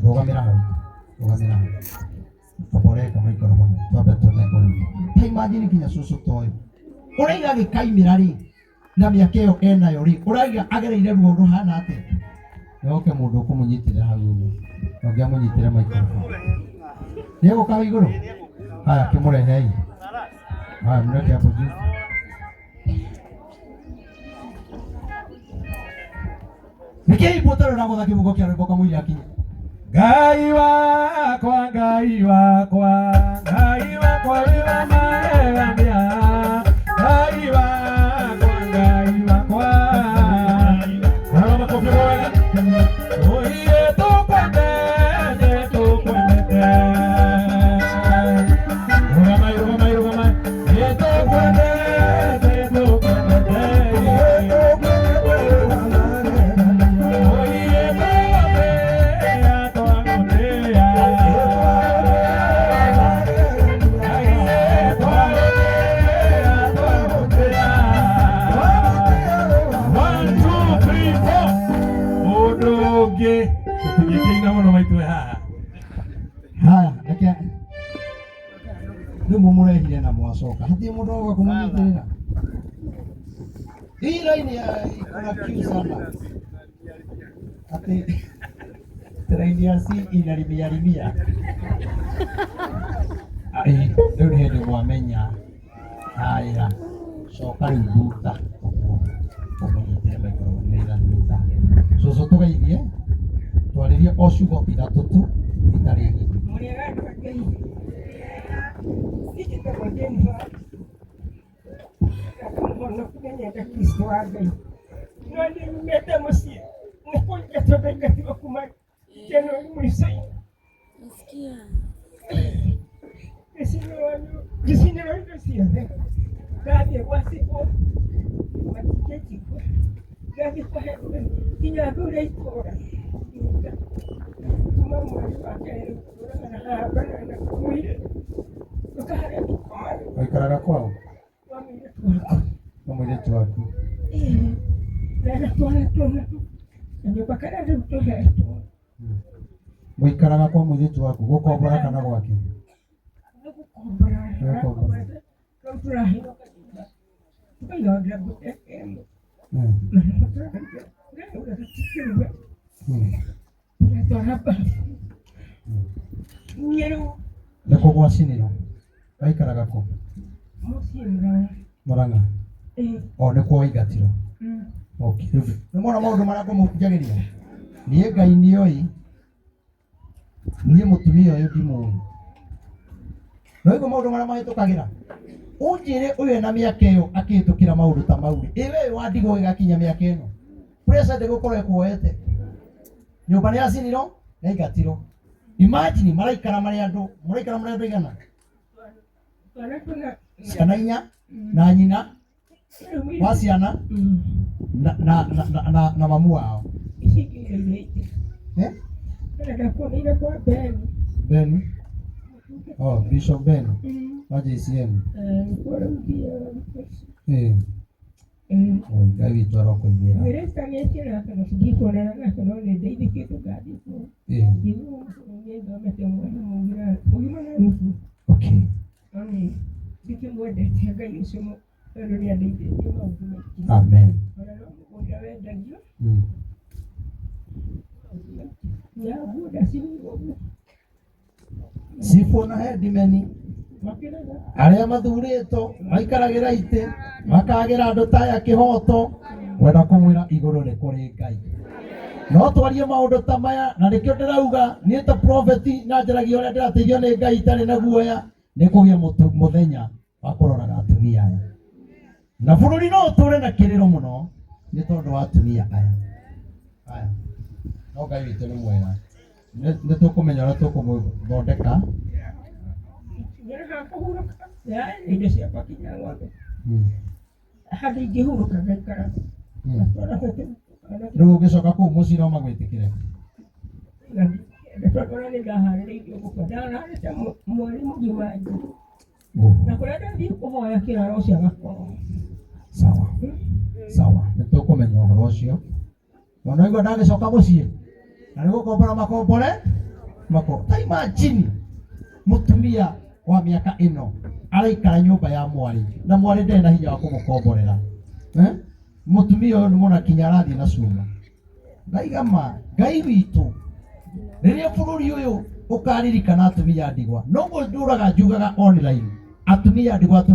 Rugamira hau. Kapore kama ikora hono. Twabe tuneko. Hey imagine kinya susu toy. Uraiga gikaimira ri. Na miaka iyo enayo ri. Uraiga agereire ruo ruhana ate. Yoke mundu kumunyitira hau. Ngia munyitira microphone. Niego kawa iguru. Haya kimurehe hii. Haya mlete hapo juu. Nikei potero na gothaki mugo kia rwimbo kamwili akinye. Ngai wakwa wiwa magegania. Ngai wakwa Halo makofi wega. Oye tukwendete Rugamai Ye tukwendete Haya, nake ndio mumurehire na mwasoka. Hadi mudogo kumunyitira. Hii line ya ina kiu sana. Ati train si inalimia. Ai, ndio hende mwamenya. Haya. Soka nduta. Kumunyitira micro nira nduta. So tugeithie. Twaririe ocugo ithatũ tu itarĩ nyingĩ. Waikaraga kwao? Mwiretu waku? Waikaraga kwa mwiretu waku gukombora kana gwake? Niko gwacinĩro waikaraga kũ? Murang'a. O nĩkuo waigatirwo. Okay. Nĩmwona maũndũ marĩa ngũmũnjagĩria? Niĩ Ngai nĩoĩ. Niĩ mũtumia ũyũ ndimũĩ. Noigua maũndũ marĩa mahĩtũkagĩra. Ũnjĩre ũyũ na mĩaka ĩyo akĩhĩtũkĩra maũndũ ta mau rĩ. Ĩwe wandigwo ĩgakinya mĩaka ĩno. Pressure ndĩgũkorwo ĩkuoete. Nyũmba nĩ yacinirwo na ĩgatirwo. Imagine maraikara marĩ andũ igana. Ciana inya na nyina wa ciana na mamu wao. Ben. Oh, Bishop Ben. Wa JCM. Oi, Ngai witũ arokoimĩra. Okay. Amen. Sifu na hedimeni arĩa mathurĩtwo maikaragĩra itĩ makagĩra andũ ta aya kĩhoto kwenda kũmwĩra igũrũ nĩ kũrĩ Ngai. No twarie maũndũ ta maya na nĩkĩo ndĩrauga niĩ ta prophet na njaragia ũrĩa ndĩrateithio nĩ Ngai itarĩ na guoya nĩ kũgĩa mũthenya wa kũroraga atumia aya. Na bũrũri no ũtũre na kĩrĩro mũno nĩ tondũ wa atumia aya. Aya. No Ngai witũ nĩ mwega. Nĩ tũkũmenya ũrĩa tũkũmũthondeka. Rĩu ũgĩcoka kũu mũciĩ no magwĩtĩkĩre. Sawa. Sawa. Nĩ tũkũmenya ũhoro ũcio. Wanaigua ndagĩcoka mũciĩ. Na nĩ gũkombora makombore mako taima chini mutumia wa miaka ino araikara nyumba ya mwari na mwari ndena hinya wa kumukomborera mutumia uyu nimona kinya arathi na cuma ndaigama Ngai witu riria bururi uyu ukaririkana atumia ndigwa noguo nduraga njugaga online atumia ndigwa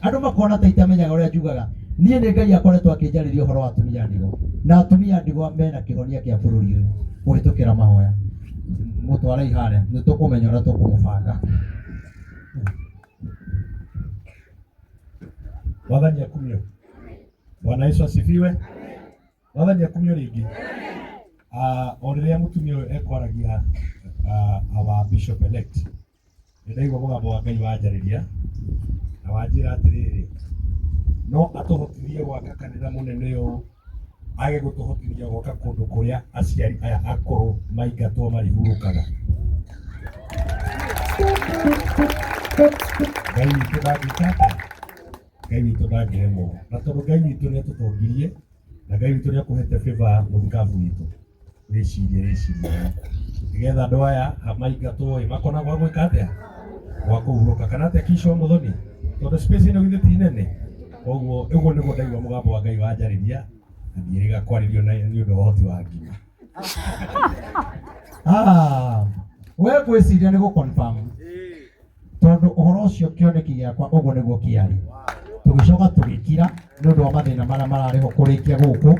andu makona ta itamenyaga uria njugaga nie ni Ngai akoretwo akinjariria uhoro wa atumia ndigwa na atumia ndigwa mena kihonia kia bururi uyu kuhitukira mahoya mutwara ihare ni tukumenya uria tukumubanga. Wathani akumio. Bwana Yesu asifiwe. Wathani akumio ringi. O riria mutumia uyu ekwaragia our bishop elect ndaigua mugambo wa Ngai wanjariria na wanjira atiriri no atuhotithie gwaka kanitha munene uyu age gutuhotithia gwaka kundu kuria aciari aya akuru maingatwo marihurukaga. Ngai witu ndangĩkata, Ngai witu ndangĩremwo, na tondũ Ngai witu nĩ atũtongirie na Ngai witu nĩ akũhete favor mũthikabu witu rĩcirie nĩgetha andũ aya maingatwo makona gwa gwĩka atĩa gwa kũhurũka kana atĩa kisho mũthoni tondũ space ĩno githĩ ti nene. Koguo ũguo nĩguo ndaigua mũgambo wa Ngai wanjarĩria na ndiĩrĩga kwarĩrio nĩ ũndũ wa ũhoti wa ngima. We gwĩciria nĩ gũconfirm tondũ ũhoro ũcio kĩoneki gĩakwa ũguo nĩguo kĩarĩ tũgĩcoka tũgĩkira nĩ ũndũ wa mathĩna marĩa mararĩho kũrĩkia gũkũ.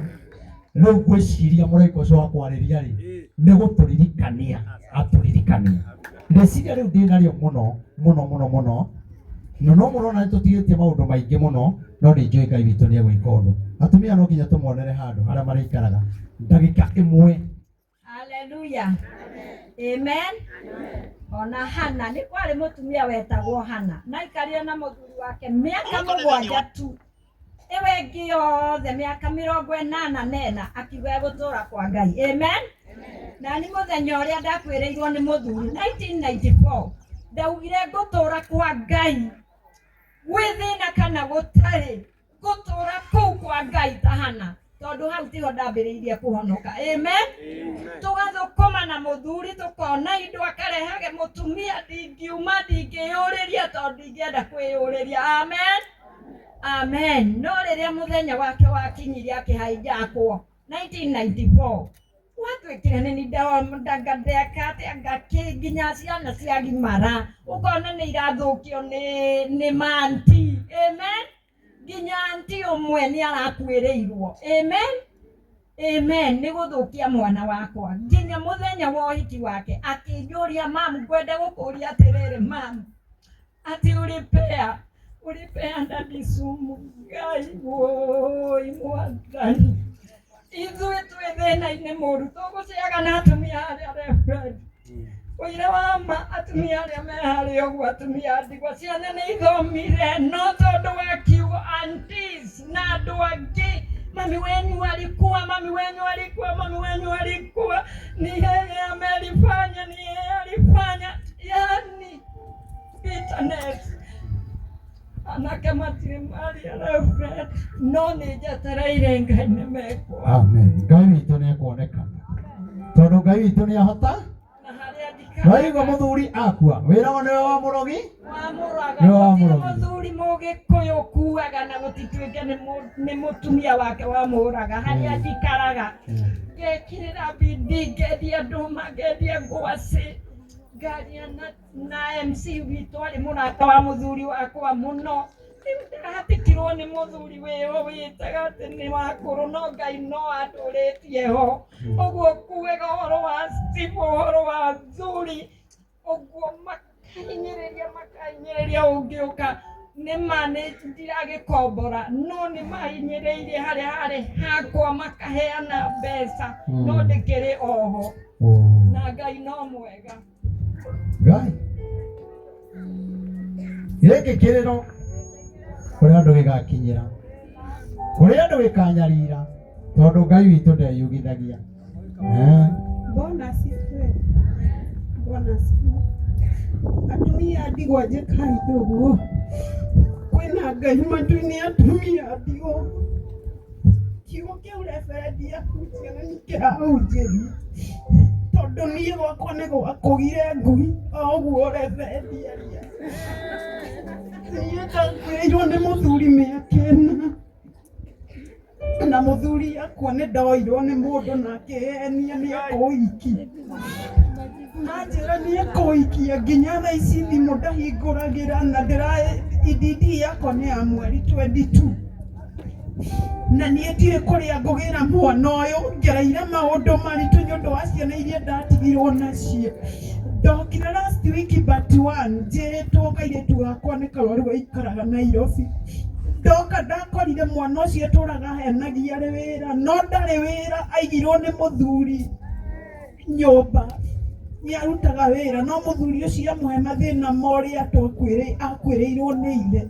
Rĩu gwĩciria mũraika ũcio wa kwarĩria rĩ nĩ gũtũririkania atũririkania ndĩciria rĩu ndĩnarĩo mũno no mũrona nĩtũtigĩtie maũndũ maingĩ mũno no nĩnjũĩ Ngai witũ nĩ egwĩka ũndũ. Atumia no nginya tũmonere handũ harĩa marĩikaraga ndagĩka ĩmwe. Haleluya, amen. Ona Hana nĩ kwarĩ mũtumia wetagwo Hana na aikarire na mũthuri wake mĩaka 7 tu. Ewe ĩngĩ yothe mĩaka 84 akiuga gũtũũra kwa Ngai. Amen. Na nĩ mũthenya ũrĩa ndakwĩrĩirwo nĩ mũthuri 1994 ndaugire ngũtũũra kwa Ngai gwĩthĩna kana gũtarĩ ngũtũũra kũu kwa Ngai ta Hana tondũ hau tiho ndambĩrĩirie kũhonoka. Amen. Tũgathũkũma na mũthuri tũkona indo akarehage mũtumia ndingiuma ndingĩyũrĩria tondũ ndingĩenda kwĩyũrĩria. Amen. Amen. No rĩrĩa mũthenya wake wakinyirie akĩhaijakwo 1994 watwĩkire nĩ ndagadekate ngakĩnginya ciana ciagimara ũkona nĩ irathũkio nĩ manti. Amen. Nginya anti ũmwe nĩ arakuĩrĩirwo. Amen. Amen. Nĩ gũthũkia mwana wakwa nginya mũthenya wa ũhiki wake akĩnjũria mamu ngwenda gũkũria atĩrĩrĩ mamu atĩ ulipea ndani sumu Ngai woi mwathani ithuĩ twĩ thĩna-inĩ mũru tũgũciaga na atumia arĩa reverend ũira wa ma atumia arĩa me harĩa ũguo atumia ndigwa ciana nĩ ithomire no tondũ wa kiugo aunties na andũ angĩ mami wenyu alikuwa ni yeye alifanya yani bitterness anakamatia mali ya reverend no nĩ njetereire Ngai nĩmekwo. Amen. Ngai witũ nĩ ekuonekana tondũ Ngai witũ nĩ ahota. Waigua mũthuri akua wĩra nĩwe wa mũrogi mũthuri mũgĩkũyũ kuaga na gũtituĩke nĩ mũtumia wake wa mũraga harĩa njikaraga ngekĩrĩra bidii ngendia ndũma ngendia ngwacĩ ngaria na MC witũ arĩ mũrata wa mũthuri wakwa mũno ndĩrahatikirwo nĩ mũthuri wĩyo wĩtaga atĩ nĩ wakũrũ no Ngai no andũrĩtie ho ũguo kuwega ũhoro wa Steve ũhoro wa Zuri ũguo makahinyĩrĩria ũngĩũka nĩma ndiragĩkombora no nĩmahinyĩrĩirie harĩa harĩ hakwa makaheana mbeca no ndĩkĩrĩ oho na Ngai no mwega. Ngai gĩkĩ kĩrĩro kũrĩa andũ gĩgakinyĩra kũrĩa andũ gĩkanyarira tondũ Ngai witũ ndeyugithagia. Bwana asifiwe. Atumia ndigwa njĩkai ũguo kwĩna Ngai matu-inĩ atumia ndigwa kiugo kĩu reberendi yaku ciana nĩ kĩraunjĩria tondu niĩ gwakwa nĩ gwakũgire ngui o ũguo ũrethendia niĩ ndakuĩirwo nĩ mũthuri mĩaka ĩna na mũthuri akwa nĩ ndoirwo nĩ mũndũ na akĩhenia nĩ ekũũhiki na njĩra nĩ ekũũhikia nginya thaa ici thimũ ndahingũragĩra na ididi yakwa nĩ ya mweri 22 na niĩ ndiũĩ kũrĩa ngũgĩra mwana ũyũ ngereire maũndũ maritũ nĩ ũndũ wa ciana iria ndatigirwo nacio ndokire last week but one njĩrĩtwo kairĩtu gakwa nĩ karwaru gaikaraga Nairobi ndoka ndakorire mwana ũcio etũraga henagia arĩ wĩra no ndarĩ wĩra aigirwo nĩ mũthuri nyũmba nĩ arutaga wĩra no mũthuri ũcio amũhe mathĩna morĩa akwĩrĩirwo nĩ ithe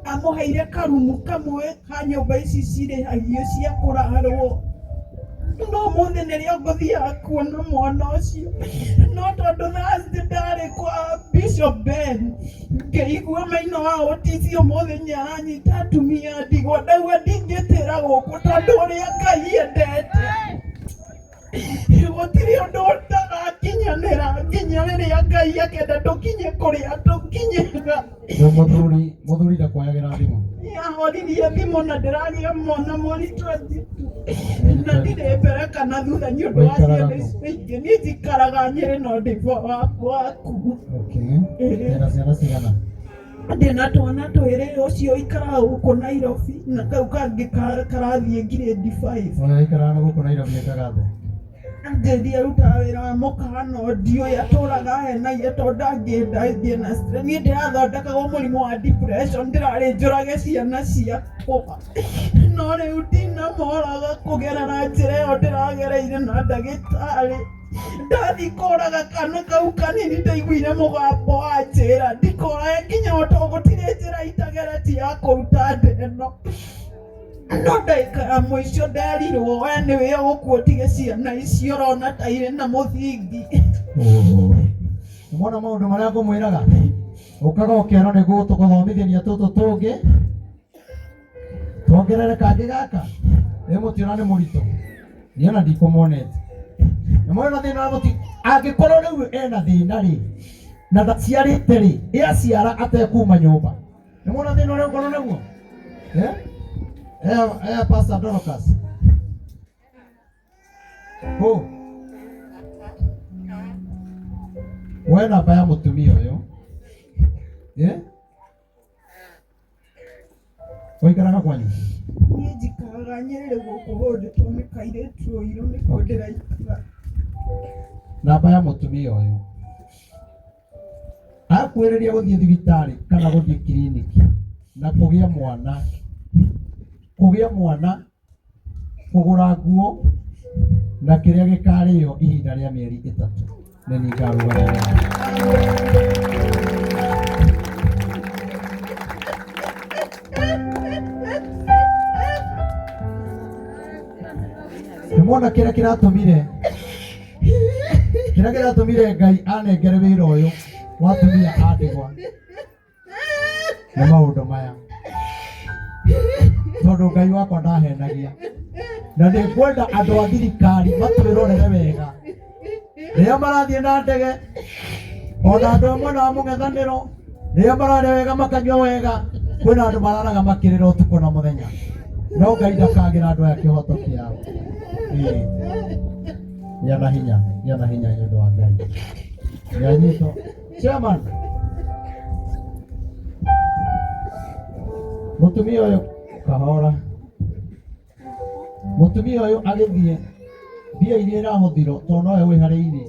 amũheire karumu kamwe ka nyũmba ici cirĩhagio cia kũrarwo no mũthĩ nĩrĩo ngũthiaga kuona mwana ũcio no tondũ Thursday ndarĩ kwa Bishop Ben ngĩigua Maina wa Otis ũmũthĩ nĩaranyita atumia a ndigwa ndauga ndingĩtĩra gũkũ tondũ ũrĩa Ngai endete gũtirĩ ũndũ ũtagakinyanĩra nginya rĩrĩa Ngai akenda tũkinye kũrĩa tũkinyaga. Mũthuri ndakuoyagĩra thimũ yahoririe thimũ na ndĩragĩa mwana mweri 22 na ndirĩ mbere kana thutha nĩ ũndũ wa ciana ici ingĩ niĩ njikaraga Nyĩrĩ no ndĩbo waku. Ndĩna ciana cigana? Ndĩna twana twĩrĩ ũcio ikaraga gũkũ Nairobi na kau kangĩ karathiĩ grade 5. Ũrĩa ikaraga gũkũ Nairobi ekaga atĩa? Ndĩthiĩ arutaga wĩra wa mũkano ndiũĩ atũraga henagia tondũ angĩndaithie na niĩ ndĩrathondekagwo mũrimũ wa depression ndĩrarĩ njũrage ciana ciakwa no rĩu ndinamoraga kũgerera njĩra ĩyo ndĩragereire na ndagĩtarĩ ndathi kũraga kana kau kanini ndaiguire mũgambo wa njĩra ndikũrage nginya tondũ gũtirĩ njĩra itageretie ya kũruta ndeno no ndagĩka ya mũico nderirwo we nĩwe ũgũkua ũtige ciana icio ũrona ta irĩ na mũthingi. Ũmona maũndũ marĩa ngũmwĩraga ũkaga ũkerwo nĩguo tũgũthomithania tũtũ tũngĩ tuongerere kangĩ gaka mũtiona nĩ mũritũ niona ndikũmuonete na mwena thĩna wa mũti angĩkorwo rĩu ena thĩna rĩ na ndaciarĩte rĩ aciara atekuma nyũmba nĩ mwona thĩna ũrĩa ũkorwo naguo Pastor Dorcas we namba ya mũtumia ũyũ ũikaraga kwanyu? Niĩ njikaraga Nyĩrĩ gũkũ hũndĩtwo nĩ kairĩtu ũirũ nĩkuo ndĩraikara. Namba ya mũtumia ũyũ akwĩrĩria gũthiĩ thibitarĩ kana gũthiĩ kiriniki na kũgĩa mwana kũgũra nguo na kĩrĩa gĩkarĩo ihinda rĩa mĩeri 3 nĩ niĩ ngarũgamĩrĩra. Nĩmwona kĩrĩa kĩratũmire Ngai anengere wĩra ũyũ wa atumia a ndigwa nĩ maũndũ maya tondũ Ngai wakwa ndahenagia na nĩngwenda andũ a thirikari matwĩrorere wega rĩrĩa marathiĩ na ndege ona andũ amwe na mũng'ethanĩro rĩrĩa mararĩa wega makanyua wega kwĩna andũ mararaga makĩrĩra ũtukũ na mũthenya no Ngai ndakagĩra andũ aya kĩhoto kĩao. Gĩa na hinya nĩ ũndũ wa Ngai. Nyanyito chairman mũtumia ũyũ kahora mũtumia ũyũ agĩthiĩ mbia iria ĩrahũthĩrwo tondũ nowe wĩharĩirie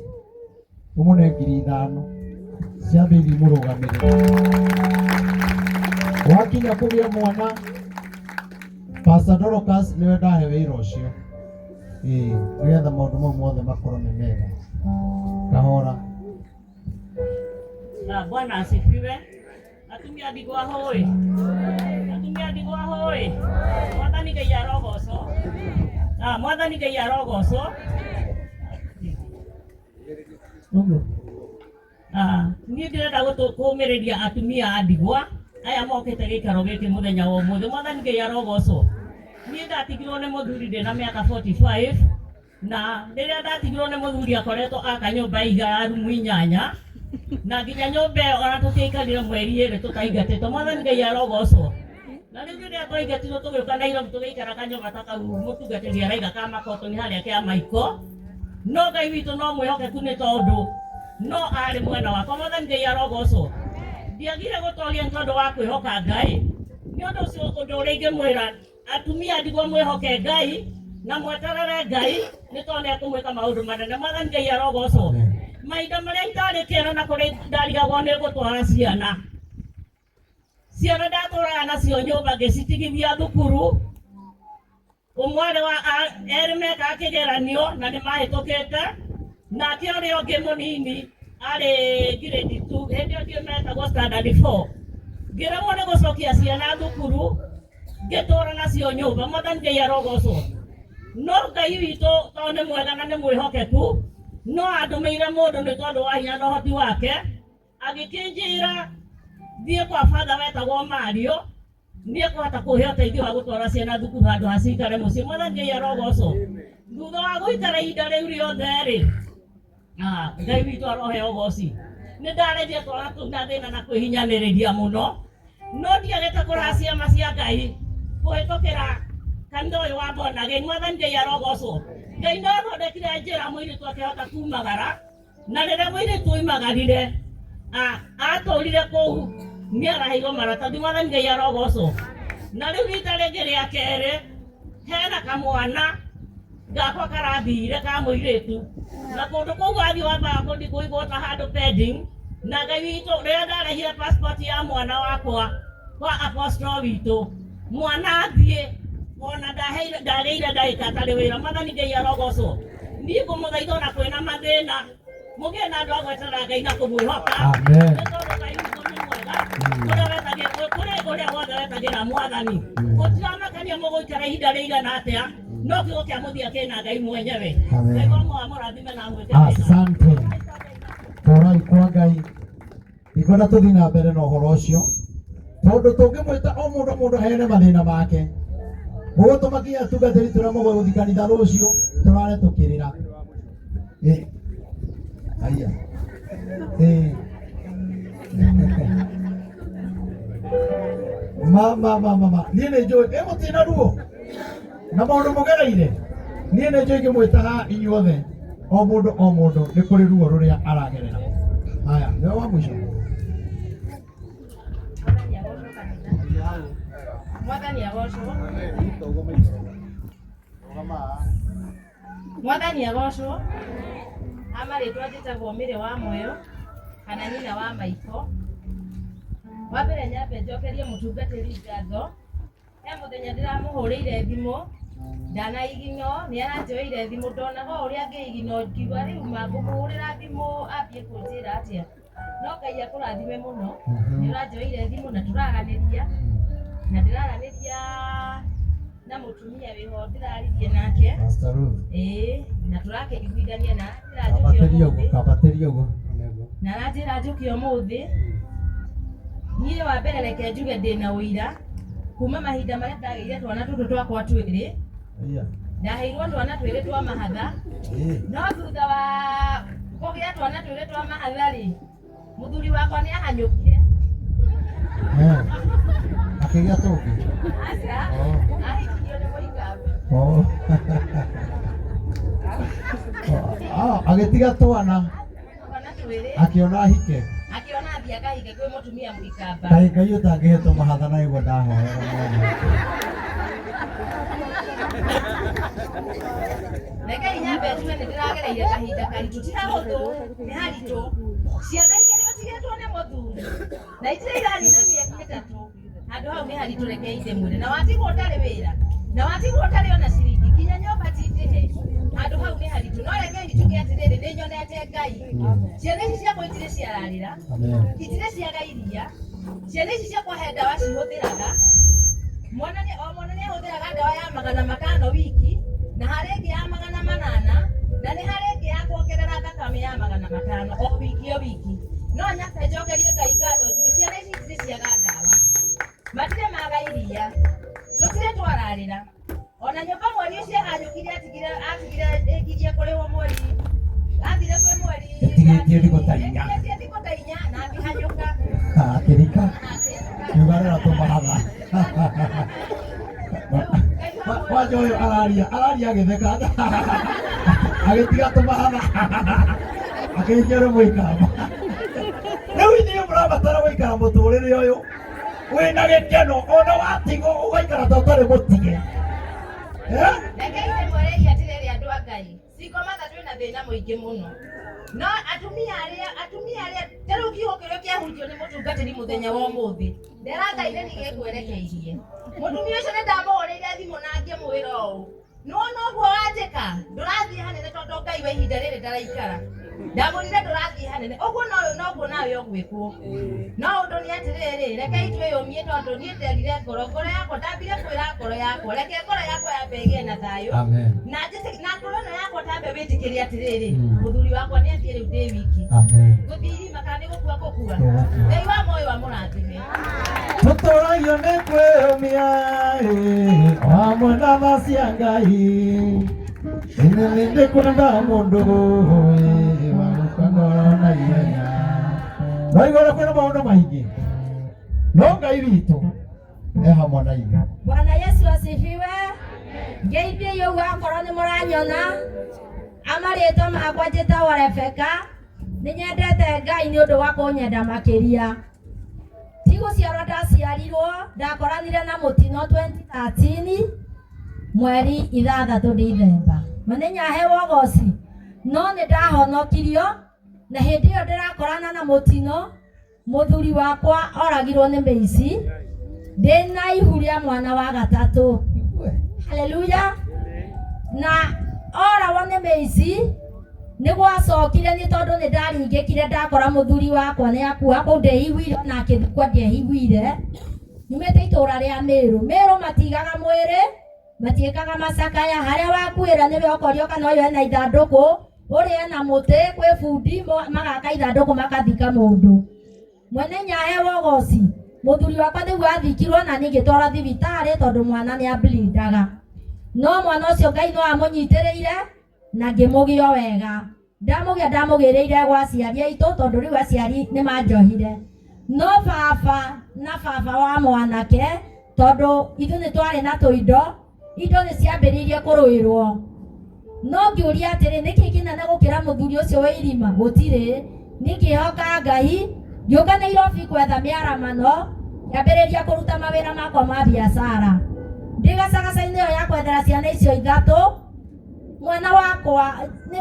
ũmũne 5,000 ciambĩrĩrie mũrũgamĩrĩre wakinya kũgĩa mwana. Pastor Dorcas nĩwe ndahe wĩra ũcio nĩgetha maũndũ mau mothe makorwo nĩ mega. Kahora Bwana asifiwe. Atumia ndigwa hoi. Mwathani Ngai arogocwo. Mwathani Ngai arogocwo. Niĩ ndĩrenda kũmĩrĩria atumia a ndigwa aya mokĩte gĩikaro gĩkĩ mũthenya wa ũmũthĩ. Mwathani Ngai arogocwo. Niĩ ndatigirwo nĩ mũthuri ndĩna mĩaka 45 na rĩrĩa ndatigirwo nĩ mũthuri akoretwo aka nyũmba iga rumu 8 na nginya nyũmba ĩyo ona tũtiaikarire mweri 2 tũtaingatĩtwo. Mwathani Ngai arogocwo. Na rĩu rĩrĩa twaingatirwo tũgĩũka Nairobi tũgĩikara kanyũmba ta kau mũtungatĩri araiga ka makotoni harĩa kĩa Maiko, no Ngai witũ no mwĩhokeku nĩ tondũ no arĩ mwena wakwa. Mwathani Ngai arogocwo. Ndiagire gũtoria nĩ tondũ wa kwĩhoka Ngai. Nĩ ũndũ ũcio ũndũ ũrĩa ingĩmwĩra atumia ndigwo mwĩhoke Ngai na mweterere Ngai nĩ tondũ nĩekũmwĩka maũndũ manene. Mwathani Ngai arogocwo. Mahinda marĩa itarĩ kĩero na kũrĩa ndarigagwo nĩ gũtwara ciana. Ciana ndatũraga nacio nyũmba ngĩcitigithia thukuru. Ũmwe wa erĩ mekaga kĩgeranio na nĩ mahĩtũkĩte. Nake ũrĩa ũngĩ mũnini arĩ grade 2 hĩndĩ ĩyo ndio metagwo standard 4. Ngĩremwo nĩ gũcokia ciana thukuru ngĩtũra nacio nyũmba. Mwathani Ngai arogocwo. No Ngai witũ tondũ nĩ mwega na nĩ mwĩhokeku, no andũmĩire mũndũ nĩ tondũ wa hinya na ũhoti wake agĩkĩnjĩra thiĩ kwa father wetagwo Mario niĩ kũhota kũhe ũteithio wa gũtwara ciana thukuru handũ ha cikare mũciĩ. Mwathani Ngai arogocwo. Thutha wa gũikara ihinda rĩu rĩothe-rĩ, Ngai witũ arohe ũgoci. Nĩ ndareria twana tũu na thĩna na kwĩhinyanĩrĩria mũno, no ndiagĩte kũraha ciama cia Ngai kũhĩtũkĩra kanitha ũyũ wa Born Again. Mwathani Ngai arogocwo. Ngai no athondekire njĩra mũirĩtu akĩhota kumagara, na rĩrĩa mũirĩtu oimagarire atũrire kũu nĩaraheirwo maratathi. Mwathani Ngai arogocwo. Na rĩu rita rĩngĩ rĩa kerĩ hena kamwana gakwa karathire ka mũirĩtu, na kũndũ kũu gathiĩ wambaga kũthi kũigwo ta handũ pending. Na Ngai witũ rĩrĩa ndarehire passport ya mwana wakwa kwa apostle witũ, mwana athiĩ ona ndagĩire ndagĩka atarĩ wĩra. Mwathani Ngai arogocwo. Niĩ ngũmũthaitha ona kwĩna mathĩna mũgĩe na andũ a gweterera Ngai na kũmwĩhoka. Amen. Nĩ tondũ Ngai witũ nĩ mwega. Kũrĩ ũrĩa wothe wetagĩra Mwathani. Gũtiramakania mũgũikara ihinda rĩigana atĩa, no kiugo kĩa mũthia kĩna Ngai mwenyewe. Ngai wa mũrathime na mwĩke. Asante. Torai kwa Ngai. Ikona tũthiĩ na mbere na ũhoro ũcio. Tondũ tũngĩmwĩta o mũndũ heane mathĩna make, mũgũtũmakia atungatĩri tũrĩa mũgũĩ gũthiĩ kanitha rũciũ tũrare tũkĩrĩra. Aya. Mama. Niĩ nĩ njũĩ mũtina ruo na maũndũ mũgereire. Niĩ nĩ njũĩ ngĩmwĩtaga inyuothe o mũndũ nĩ kũrĩ ruo rũrĩa aragerera. Aya, nĩwe wa mũico. Mwathani agocwo. Mwathani agocwo. Amarĩtwa njĩtagwo Mĩrĩ wa Moyo kana nyina wa Maiko. Wa mbere nyambe njokerie mũtungatĩri ngatho. He mũthenya ndĩramũhũrĩire thimũ ndanaiginwo, nĩ aranjoeire thimũ ndonaga ũrĩa angĩiginwo ngiuga rĩu ngũmũhũrĩra thimũ ambie kũnjĩra atĩa. No Ngai akũrathime mũno, nĩ ũranjoeire thimũ na tũraranĩria, na ndĩraranĩria na mũtumia wĩho ndĩraririe nake. Pastor Ruth. Na tũrakĩiguithania na kabatĩria ũguo. Na aranjĩra njũke ũmũthĩ. Niĩ wa mbere reke njuge ndĩna ũira kuma mahinda marĩa ndagĩire twana tũtũ twakwa twĩrĩ. Ndaheirwo twana twĩrĩ twa mahatha. No thutha wa kũgĩa twana twĩrĩ twa mahatha-rĩ, mũthuri wakwa nĩ ahanyũkire. Akĩgĩa tũngĩ. Aca, ahikirio nĩ mũikambi. Agĩtiga twana akĩona ahike. Akiona athiĩ akahike kwĩ mũtumia mũikamba. Kaĩ Ngai ũtangĩhetwo mahatha na nĩguo ndahoera mwana. Reke nyambe njuge nĩ ndĩragereire kahinda karitũ, ti hahũthũ, nĩ haritũ. Ciana igĩrĩ ũtigĩtwo nĩ mũthuri na itirĩ iranina mĩeri 3. Handũ hau nĩ haritũ, reke indĩmwĩre. Na watigwo ũtarĩ wĩra, na watigwo ũtarĩ ona ciringi, nginya nyũmba tindĩhe. Handũ hau nĩ haritũ, no reke njuge atĩrĩrĩ, nĩ nyonete Ngai. Ciana ici ciakwa itirĩ ciararĩra, itirĩ ciaga iria. Ciana ici ciakwa he ndawa cihũthĩraga. Mwana nĩ ahũthĩraga ndawa ya 500 wiki, na harĩ ĩngĩ ya 800, na nĩ harĩ ĩngĩ ya kuongerera thakame ya 500 o wiki o wiki. No nyambe njokerie Ngai ngatho njuge ciana ici itirĩ ciaga ndawa, matirĩ maga iria, tũtirĩ twararĩra. Ona nyũmba mweri ũcio ahanyũkire atigire kurihwo mweri athire kwi mweri Etigetie ndiko tainya na bihanyuka kirika kiugarira tumahatha wanja uyu araria agitheka agitiga tumahatha akinjira muikama riu ithuĩ mũrabatara gũikara mũtũrĩre ũyũ wĩna gĩkeno ona watigwo ũgaikara ta ũtarĩ mũtige. Rekei ndĩmũũrĩrie atĩrĩrĩ andũ a Ngai, cikomatha twĩna thĩna mũingĩ mũno, no atumia arĩa ta rĩu kiugo kĩrĩa kĩahunjio nĩ mũtungatĩri mũthenya wa ũmũthĩ ndera Ngai nĩ gĩkwerekeirie. Mũtumia ũcio nĩ ndamũhũrĩire thimũ na ngĩmwĩra ũũ, nĩwona ũguo wanjĩka ndũrathiĩ hanene tondũ Ngai wa ihinda rĩrĩ ndaraikara. Ndamwĩrire ndũrathiĩ hanene, ũguo noguo nawe ũgwĩkwo. No ũndũ nĩ atĩrĩrĩ, rekei twĩyũmie tondũ niĩ nderire ngoro yakwa, ndambire kwĩra ngoro yakwa, reke ngoro yakwa yambe ĩgĩe na thayũ. Na ngoro ĩno yakwa tambe wĩtĩkĩrie atĩrĩrĩ, mũthuri wakwa nĩ athiĩ rĩu ndĩ wiki. Gũthiĩ irima kana nĩ gũkua ngũkua. Ngai wa muoyo amũrathime. Tũtũũragio nĩ kwĩyũmia hamwe na tha cia Ngai. Nĩ kwenda mũndũ waguka ngoro na ihenya. No igũrũ kwĩna maũndũ maingĩ, no Ngai witũ e hamwe na ithuĩ. Bwana Yesu asifiwe. Ngeithie ũguo akorwo nĩ mũranyona. Amarĩtwo makwa njĩtagwo Rebeka. Nĩ nyendete Ngai nĩ ũndũ wa kũnyenda makĩria. Ti gũciarwo ndaciarirwo, ndakoranire na mũtino 2013 mweri 6 Dithemba. Manenya hewa goci no nĩ ndahonokirio na hĩndĩ ĩyo ndĩrakorana na mũtino mũthuri wakwa oragirwo nĩ mĩici ndĩna ihu rĩa mwana wa gatatũ. Haleluya. Na oragwo nĩ mĩici nĩ gwacokire nĩ tondũ nĩ ndaringĩkire ndakora mũthuri wakwa nĩ akua kũu ndehiguire na akĩthikwo ndiehiguire. Nyumĩte itũũra rĩa Mĩrũ matigaga mwĩrĩ matiĩkaga macakaya harĩa wakuĩra nĩwe ũkorio kana ũyũ ena ithandũkũ ũrĩa ena mũtĩ kwĩ bundi magaka ithandũkũ makathika mũndũ. Mwene Nyahewa Goci mũthuri wakwa nĩguo athikirwo na niĩ ngĩtwara thibitarĩ tondũ mwana nĩ amblindaga. No mwana ũcio Ngai no amũnyitĩrĩire na ngĩmũgĩa wega. Ndamũgĩrĩire gwa aciari aitũ tondũ rĩu aciari nĩ manjohire. No baba wa mwanake tondũ ithuĩ nĩ twarĩ na tũindo indo nĩ ciambĩrĩirie kũrũĩrwo. No ngĩũria atĩrĩ nĩkĩ kĩnene gũkĩra mũthuri ũcio wa irima? Gũtirĩ. Nĩngĩhoka Ngai ngĩũka Nairobi gwetha mĩaramano ngĩambĩrĩria kũruta mawĩra makwa ma biacara. Ndĩ gacagaca-inĩ ĩyo ya gwethera ciana icio ithatũ mwana wakwa nĩ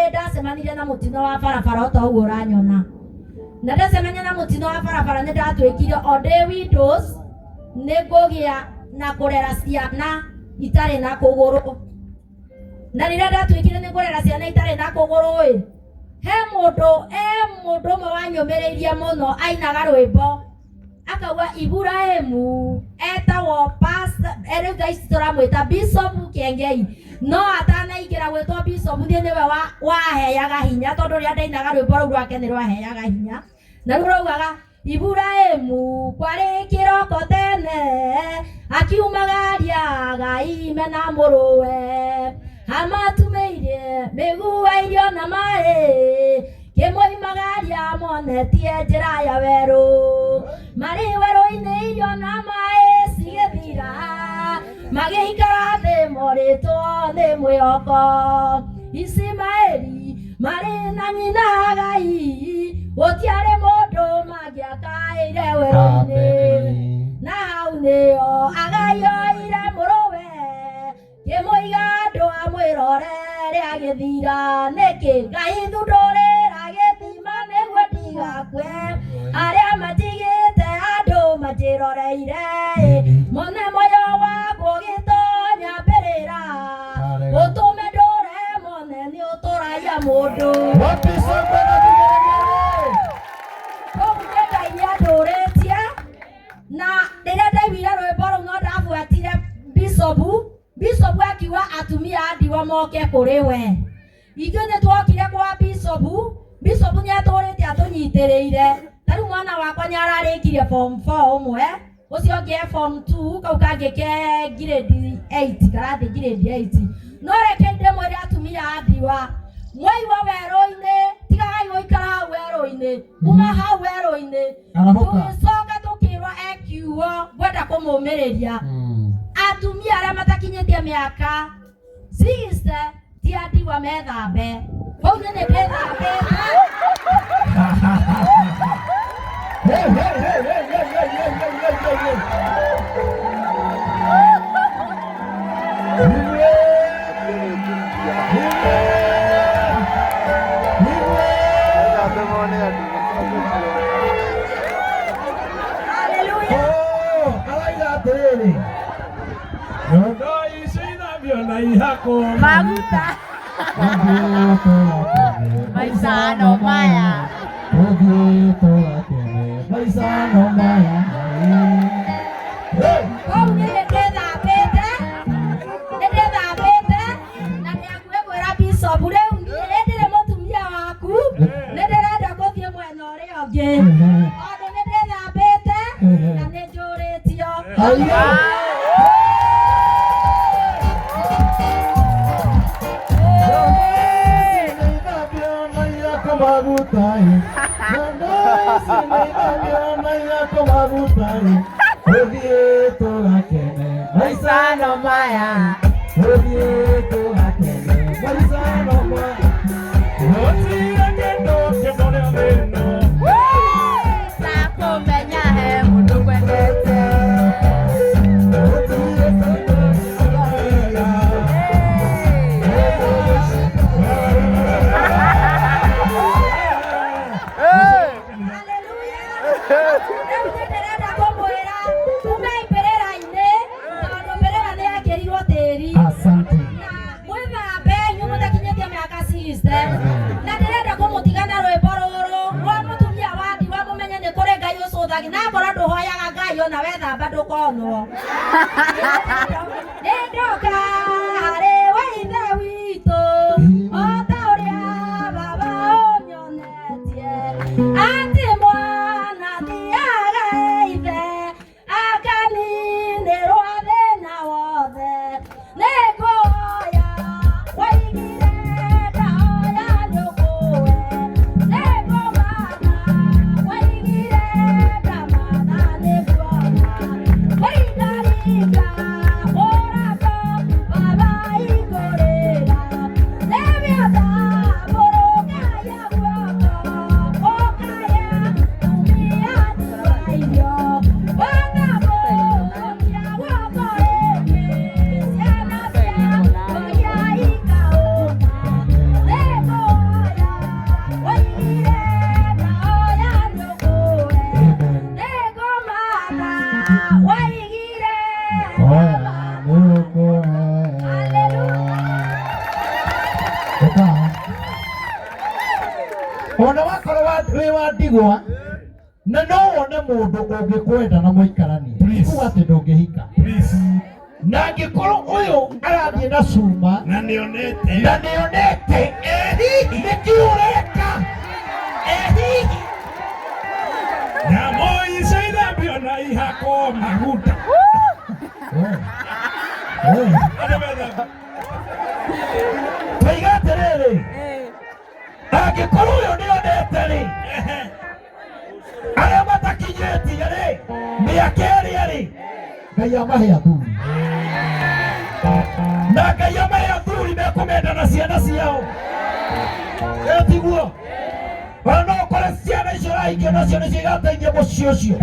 ndacemanirie na mũtino wa barabara o ta ũguo ũranyona. Na ndacemania na mũtino wa barabara nĩ ndatuĩkire o ndĩ windows nĩ ngũgĩa na kũrera ciana itarĩ na kũgũrũ. Na rĩrĩa ndatuĩkire nĩ ngũrera ciana itarĩ na kũgũrũ he mũndũ ũmwe wanyũmĩrĩirie mũno ainaga rwĩmbo akauga Iburahĩmu etagwo rĩu thaa ici tũramwĩta Bishop Kĩengei. No atanaingĩra gwĩtwo Bishop niwe waheaga hinya tondũ rĩrĩa ndainaga rwĩmbo rũu rwake nĩ rwaheaga hinya. Na rĩu raugaga Iburahĩmu kwarĩ kĩroko tene akiumagaria Ngai mena mũrũwe amatumĩire mĩgua irio na maĩ kĩmoimagaria monetie njĩra ya werũ marĩ werũ-inĩ irio na maĩ cigĩthira magĩikara thĩ morĩtwo nĩ mwĩhoko. Ismaeli marĩ na nyina Ngai gũtiarĩ mũndũ mangĩakaĩire werũ-inĩ na hau nĩo Ngai oire mũrũwe kĩmũiga andũ amwĩrorere agĩthira nĩkĩ Ngai thundũrĩra gĩthima nĩguo ndigakue arĩa matigĩte andũ manjĩroreire mone muoyo wakwa ũgĩtonya mbĩrĩra ũtũme ndũre mone nĩ ũtũragia mũndũ. Koguo Ngai nĩandũrĩtie na rĩrĩa ndaiguire rwĩmbo rũu no ndabuatire Bishop akiuga atumia a ndigwa moke kũrĩ we. Ithuĩ nĩ twokire kwa Bishop nĩ atũrĩte atũnyitĩrĩire. Ta rĩu mwana wakwa nĩ ararĩkirie form 4 ũmwe ũcio ũngĩ form 2 kau kangĩ ke grade 8 karathi grade 8. no reke ndemwire atumia a ndiwa mwaigua werũ-inĩ tigagai gũikara hau werũ-inĩ kuma hau werũ-inĩ tũgĩcoka tũkĩrwo ekiugo ngwenda kũmũmĩrĩria atumia arĩa matakinyĩtie mĩaka 60 ti a ndiwa methambe kũu nĩ ndĩthambĩte. Maguta. Maisano maya. Maisano maya. Kau nĩ ndĩthambĩte na nĩakwĩkwĩra bishop rĩu niĩ ndirĩ mũtumia waku nĩ ndĩrenda gũthiĩ mwena ũrĩa ũngĩ tondũ nĩ ndĩthambĩte na nĩ njũrĩtio. Maisano maya. Sakumenya he mundu kwendete. Nakora nduhoyaga Ngai ona wethamba ndukonwo nindoka harĩ we ithe witũ o ta ũrĩa baba ũnyonetie atĩ mwana thiaga ithe akaninĩrwo thĩna wothe nĩngũhoya waigire ndahoya nĩũkũwe nĩngũmana waigire ona wakorwo wĩ wa ndigwa na no wone mũndũ ũngĩkwenda na mũikaranie kuga atĩ ndũngĩhika na angĩkorwo ũyũ arathiĩ na cuma na nĩonete nĩkĩ ũreka hihi na Moise ithambio na ihako maguta tũiga atĩrĩrĩ angĩkorwo ũyũ nĩonete-rĩ arĩa matakinyĩtie-rĩ mĩaka ĩrĩa-rĩ Ngai amahe athuri na Ngai amahe athuri mekũmenda na ciana ciao tiguo ona no ũkore ciana icio ũrahingio nacio nĩcio igateithia mũciĩ ũcio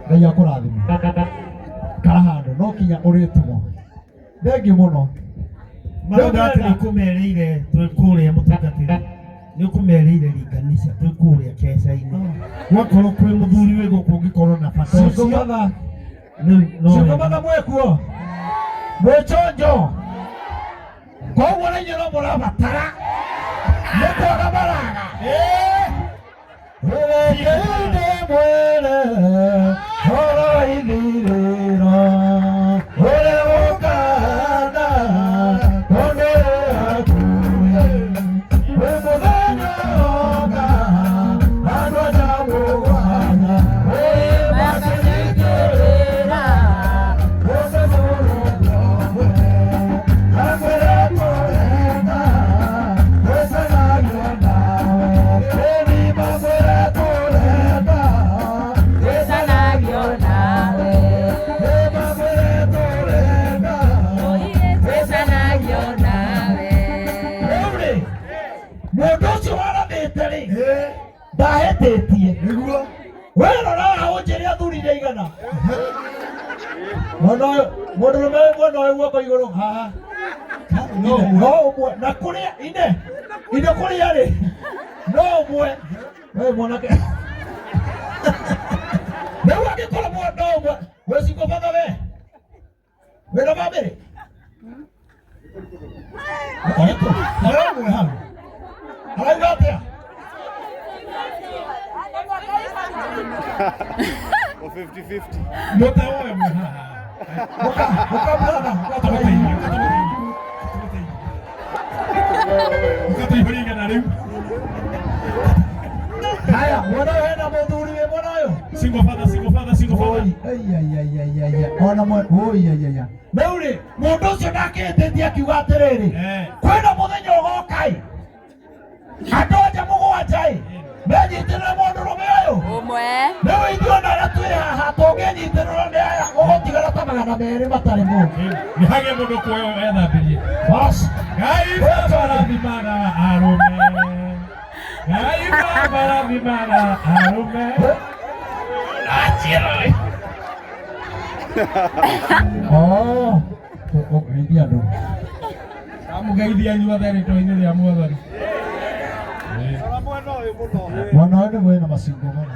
Ngai akũrathime kara handũ no kinya ũrĩtumwo thengiũ mũno Maũndũ nĩkũmereire twĩkũrĩa mũtungatĩri nĩkũmereire ringanisha twĩkũrĩa keca-inĩ gwakorwo kwĩ mũthuri wĩ gũkũ ũngĩkorwo na bata ũcio Sikomatha mwekuo mwĩchonjo koguo na inyuĩ no mũrabatara nĩkwaga maraga Rekei mwĩre horo ithirĩro ũrĩa ũkana tondũ hakuhĩ wĩ mũthenya woka andũ aja mũgwanja wĩ makĩnyitĩrĩra ũmĩmũrũka ndahetetie niguo wewe rora unjire athurire igana mũndũ ũyũ guoko igũrũ haha no ũmwe na kũrĩa ine kũrĩa rĩ no ũmwe wewe mwanake rĩu angĩkorwo mũndũ ũmwe wĩcingo baba we wĩna bamĩrĩ akoretwo na ũmwe hau arauga atĩa O 50-50. Mota oe mwe haha. Muka brother, Ukatuihuringa na riu. haya mwana wena muthuri we mwana uyu Single father. ona mwe oya rĩu rĩ mũndũ ũcio ndakĩhĩtĩtie akiuga atĩrĩrĩ kwĩna mũthenya ũgokai andũ nja mũgwanja menyitĩrĩre mũndũrũme ũyũ Ũmwe. rĩu ithuĩ na arĩa twĩ haha tũngĩnyitĩrĩrwo nĩ aya ũgũtigara ta magana merĩ matarĩ mũndũ Nĩ hage mũndũ kuoyo ethambirie. bas Ngai baba rathimaga arũme. Ngai baba rathimaga arũme. ũgeithia andũ Amũgeithia inyuothe rĩtwa-inĩ rĩa Mwathani. mwana ũyũ nĩ mwĩna macingo mũno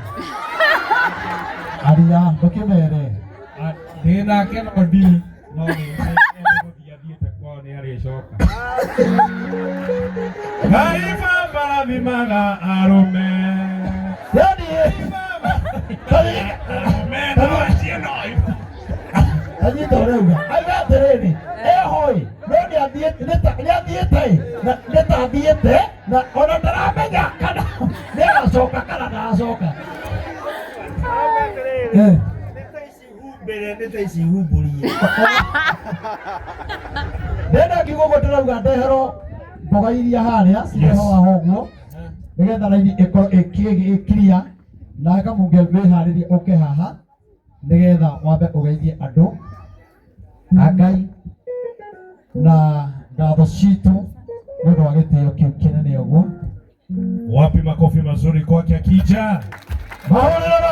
aria ndũkĩmere Ndĩ nake no ndi no nĩgũthiĩ athiĩte kwao nĩ arĩcoka. Ngai baba rathimaga arũme. yani Arũme no aciĩ noĩ. anyita ũrauga auga atĩrĩrĩ ehoi no nĩathiĩte nĩtathiĩte na ona ndaramenya kana nĩagacoka kana ndagacoka Nĩ ta ici humbũrie. ndenda kiugo ũguo ndĩrauga ndeherwo mboga iria harĩa cireho haha ũguo nĩgetha raini ĩkorwo ĩkĩria na kamunge wĩharĩrie ũke haha nĩgetha wambe ũgeithie andũ a Ngai na ngatho citũ nĩ ũndũ wa gĩtĩo kĩu kĩnene ũguo. Wapi makofi mazuri kwake akija. Mahũrĩro